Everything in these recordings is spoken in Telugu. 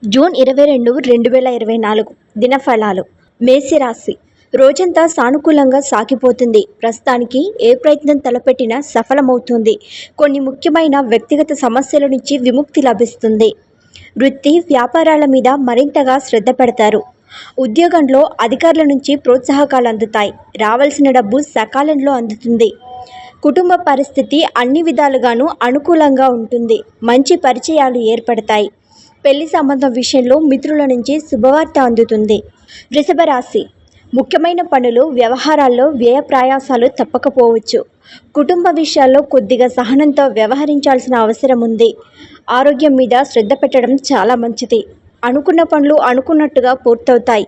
జూన్ 22, 2024 దినఫలాలు. మేషరాశి. రోజంతా సానుకూలంగా సాగిపోతుంది. ప్రస్తుతానికి ఏ ప్రయత్నం తలపెట్టినా సఫలమవుతుంది. కొన్ని ముఖ్యమైన వ్యక్తిగత సమస్యల నుంచి విముక్తి లభిస్తుంది. వృత్తి, వ్యాపారాల మీద మరింతగా శ్రద్ధ పెడతారు. ఉద్యోగంలో అధికారుల నుంచి ప్రోత్సాహకాలు అందుతాయి. రావాల్సిన డబ్బు సకాలంలో అందుతుంది. కుటుంబ పరిస్థితి అన్ని విధాలుగానూ అనుకూలంగా ఉంటుంది. మంచి పరిచయాలు ఏర్పడతాయి. పెళ్లి సంబంధం విషయంలో మిత్రుల నుంచి శుభవార్త అందుతుంది. వృషభ రాశి. ముఖ్యమైన పనులు, వ్యవహారాల్లో వ్యయ ప్రయాసాలు తప్పకపోవచ్చు. కుటుంబ విషయాల్లో కొద్దిగా సహనంతో వ్యవహరించాల్సిన అవసరం ఉంది. ఆరోగ్యం మీద శ్రద్ధ పెట్టడం చాలా మంచిది. అనుకున్న పనులు అనుకున్నట్టుగా పూర్తవుతాయి.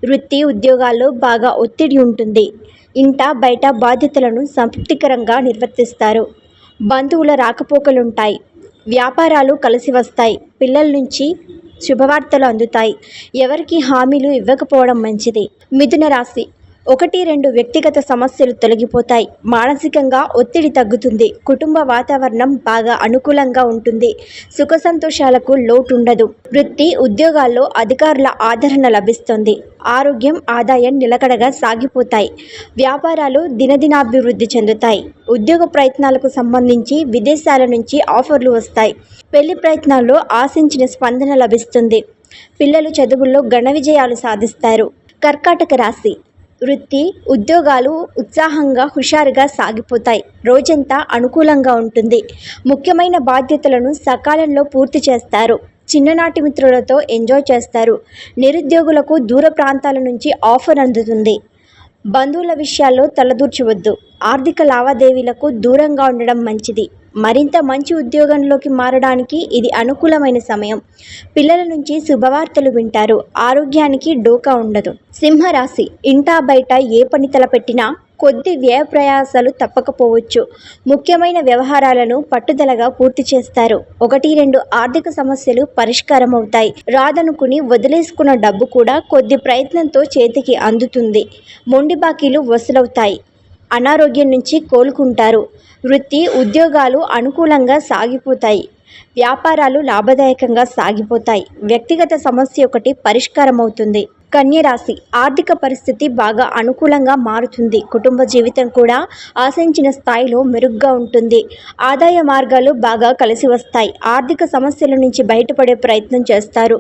వృత్తి, ఉద్యోగాల్లో బాగా ఒత్తిడి ఉంటుంది. ఇంట బయట బాధ్యతలను సంతృప్తికరంగా నిర్వర్తిస్తారు. బంధువుల రాకపోకలుంటాయి. వ్యాపారాలు కలిసి వస్తాయి. పిల్లల నుంచి శుభవార్తలు అందుతాయి. ఎవరికి హామీలు ఇవ్వకపోవడం మంచిది. మిథున రాశి. 1-2 వ్యక్తిగత సమస్యలు తొలగిపోతాయి. మానసికంగా ఒత్తిడి తగ్గుతుంది. కుటుంబ వాతావరణం బాగా అనుకూలంగా ఉంటుంది. సుఖ సంతోషాలకు లోటు ఉండదు. వృత్తి, ఉద్యోగాల్లో అధికారుల ఆదరణ లభిస్తుంది. ఆరోగ్యం, ఆదాయం నిలకడగా సాగిపోతాయి. వ్యాపారాలు దినదినాభివృద్ధి చెందుతాయి. ఉద్యోగ ప్రయత్నాలకు సంబంధించి విదేశాల నుంచి ఆఫర్లు వస్తాయి. పెళ్లి ప్రయత్నాల్లో ఆశించిన స్పందన లభిస్తుంది. పిల్లలు చదువుల్లో ఘన విజయాలు సాధిస్తారు. కర్కాటక రాశి. వృత్తి, ఉద్యోగాలు ఉత్సాహంగా, హుషారుగా సాగిపోతాయి. రోజంతా అనుకూలంగా ఉంటుంది. ముఖ్యమైన బాధ్యతలను సకాలంలో పూర్తి చేస్తారు. చిన్ననాటి మిత్రులతో ఎంజాయ్ చేస్తారు. నిరుద్యోగులకు దూర ప్రాంతాల నుంచి ఆఫర్ అందుతుంది. బంధువుల విషయాల్లో తలదూర్చవద్దు. ఆర్థిక లావాదేవీలకు దూరంగా ఉండడం మంచిది. మరింత మంచి ఉద్యోగంలోకి మారడానికి ఇది అనుకూలమైన సమయం. పిల్లల నుంచి శుభవార్తలు వింటారు. ఆరోగ్యానికి డోకా ఉండదు. సింహరాశి. ఇంటా బయట ఏ పని తలపెట్టినా కొద్ది వ్యయ ప్రయాసాలు తప్పకపోవచ్చు. ముఖ్యమైన వ్యవహారాలను పట్టుదలగా పూర్తి చేస్తారు. 1-2 ఆర్థిక సమస్యలు పరిష్కారం అవుతాయి. రాదనుకుని వదిలేసుకున్న డబ్బు కూడా కొద్ది ప్రయత్నంతో చేతికి అందుతుంది. మొండి బాకీలు వసూలవుతాయి. అనారోగ్యం నుంచి కోలుకుంటారు. వృత్తి, ఉద్యోగాలు అనుకూలంగా సాగిపోతాయి. వ్యాపారాలు లాభదాయకంగా సాగిపోతాయి. వ్యక్తిగత సమస్య ఒకటి పరిష్కారం అవుతుంది. కన్యరాశి. ఆర్థిక పరిస్థితి బాగా అనుకూలంగా మారుతుంది. కుటుంబ జీవితం కూడా ఆశించిన స్థాయిలో మెరుగ్గా ఉంటుంది. ఆదాయ మార్గాలు బాగా కలిసి వస్తాయి. ఆర్థిక సమస్యల నుంచి బయటపడే ప్రయత్నం చేస్తారు.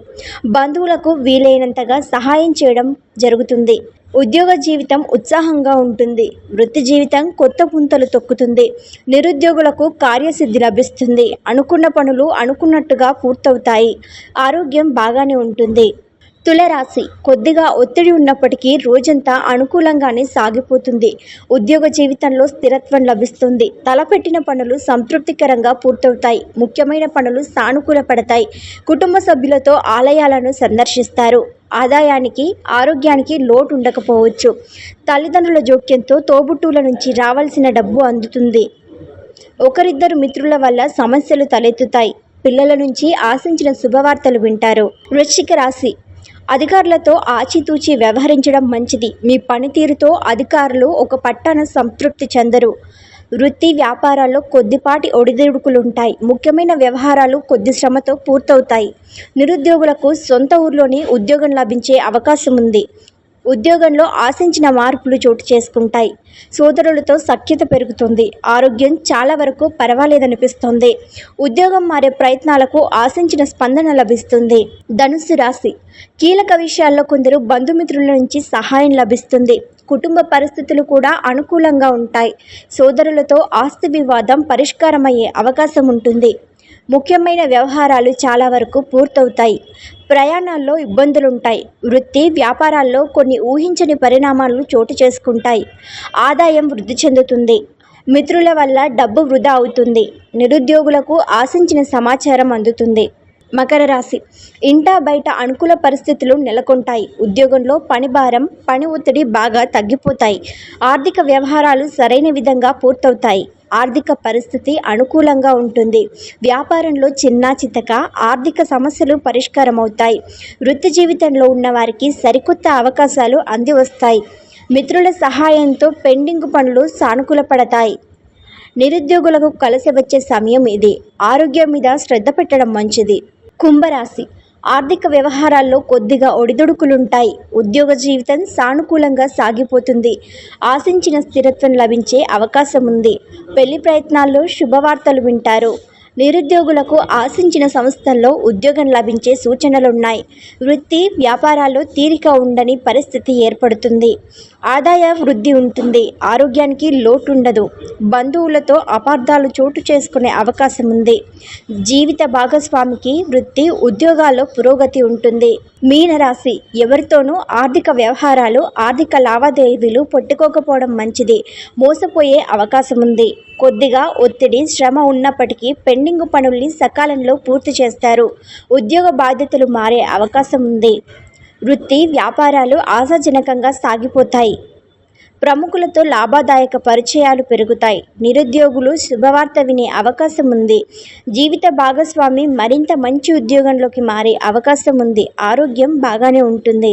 బంధువులకు వీలైనంతగా సహాయం చేయడం జరుగుతుంది. ఉద్యోగ జీవితం ఉత్సాహంగా ఉంటుంది. వృత్తి జీవితం కొత్త పుంతలు తొక్కుతుంది. నిరుద్యోగులకు కార్యసిద్ధి లభిస్తుంది. అనుకున్న పనులు అనుకున్నట్టుగా పూర్తవుతాయి. ఆరోగ్యం బాగానే ఉంటుంది. తులరాశి. కొద్దిగా ఒత్తిడి ఉన్నప్పటికీ రోజంతా అనుకూలంగానే సాగిపోతుంది. ఉద్యోగ జీవితంలో స్థిరత్వం లభిస్తుంది. తలపెట్టిన పనులు సంతృప్తికరంగా పూర్తవుతాయి. ముఖ్యమైన పనులు సానుకూలపడతాయి. కుటుంబ సభ్యులతో ఆలయాలను సందర్శిస్తారు. ఆదాయానికి, ఆరోగ్యానికి లోటు ఉండకపోవచ్చు. తల్లిదండ్రుల జోక్యంతో తోబుట్టువుల నుంచి రావాల్సిన డబ్బు అందుతుంది. 1-2 మిత్రుల వల్ల సమస్యలు తలెత్తుతాయి. పిల్లల నుంచి ఆశించిన శుభవార్తలు వింటారు. వృశ్చిక రాశి. అధికారులతో ఆచితూచి వ్యవహరించడం మంచిది. మీ పనితీరుతో అధికారులు ఒక పట్టాన సంతృప్తి చెందరు. వృత్తి, వ్యాపారాల్లో కొద్దిపాటి ఒడిదుడుకులుంటాయి. ముఖ్యమైన వ్యవహారాలు కొద్ది శ్రమతో పూర్తవుతాయి. నిరుద్యోగులకు సొంత ఊర్లోనే ఉద్యోగం లభించే అవకాశం ఉంది. ఉద్యోగంలో ఆశించిన మార్పులు చోటు చేసుకుంటాయి. సోదరులతో సఖ్యత పెరుగుతుంది. ఆరోగ్యం చాలా వరకు పర్వాలేదనిపిస్తుంది. ఉద్యోగం మారే ప్రయత్నాలకు ఆశించిన స్పందన లభిస్తుంది. ధనుస్సు రాశి. కీలక విషయాల్లో కొందరు బంధుమిత్రుల నుంచి సహాయం లభిస్తుంది. కుటుంబ పరిస్థితులు కూడా అనుకూలంగా ఉంటాయి. సోదరులతో ఆస్తి వివాదం పరిష్కారమయ్యే అవకాశం ఉంటుంది. ముఖ్యమైన వ్యవహారాలు చాలా వరకు పూర్తవుతాయి. ప్రయాణాల్లో ఇబ్బందులుంటాయి. వృత్తి, వ్యాపారాల్లో కొన్ని ఊహించని పరిణామాలు చోటు చేసుకుంటాయి. ఆదాయం వృద్ధి చెందుతుంది. మిత్రుల వల్ల డబ్బు వృధా అవుతుంది. నిరుద్యోగులకు ఆశించిన సమాచారం అందుతుంది. మకర రాశి. ఇంటా బయట అనుకూల పరిస్థితులు నెలకొంటాయి. ఉద్యోగంలో పని భారం, పని ఒత్తిడి బాగా తగ్గిపోతాయి. ఆర్థిక వ్యవహారాలు సరైన విధంగా పూర్తవుతాయి. ఆర్థిక పరిస్థితి అనుకూలంగా ఉంటుంది. వ్యాపారంలో చిన్న చితక ఆర్థిక సమస్యలు పరిష్కారం అవుతాయి. వృత్తి జీవితంలో ఉన్నవారికి సరికొత్త అవకాశాలు అంది వస్తాయి. మిత్రుల సహాయంతో పెండింగ్ పనులు సానుకూలపడతాయి. నిరుద్యోగులకు కలిసి వచ్చే సమయం ఇది. ఆరోగ్యం మీద శ్రద్ధ పెట్టడం మంచిది. కుంభరాశి. ఆర్థిక వ్యవహారాల్లో కొద్దిగా ఒడిదుడుకులుంటాయి. ఉద్యోగ జీవితం సానుకూలంగా సాగిపోతుంది. ఆశించిన స్థిరత్వం లభించే అవకాశం ఉంది. పెళ్లి ప్రయత్నాల్లో శుభవార్తలు వింటారు. నిరుద్యోగులకు ఆశించిన సంస్థల్లో ఉద్యోగం లభించే సూచనలున్నాయి. వృత్తి వ్యాపారాల్లో తీరిక ఉండని పరిస్థితి ఏర్పడుతుంది. ఆదాయ వృద్ధి ఉంటుంది. ఆరోగ్యానికి లోటుండదు. బంధువులతో అపార్థాలు చోటు చేసుకునే అవకాశం ఉంది. జీవిత భాగస్వామికి వృత్తి ఉద్యోగాల్లో పురోగతి ఉంటుంది. మీనరాశి, ఎవరితోనూ ఆర్థిక వ్యవహారాలు ఆర్థిక లావాదేవీలు పెట్టుకోకపోవడం మంచిది. మోసపోయే అవకాశం ఉంది. కొద్దిగా ఒత్తిడి శ్రమ ఉన్నప్పటికీ పెండింగ్ పనుల్ని సకాలంలో పూర్తి చేస్తారు. ఉద్యోగ బాధ్యతలు మారే అవకాశం ఉంది. వృత్తి వ్యాపారాలు ఆశాజనకంగా సాగిపోతాయి. ప్రముఖులతో లాభదాయక పరిచయాలు పెరుగుతాయి. నిరుద్యోగులు శుభవార్త వినే అవకాశం ఉంది. జీవిత భాగస్వామి మరింత మంచి ఉద్యోగంలోకి మారే అవకాశం ఉంది. ఆరోగ్యం బాగానే ఉంటుంది.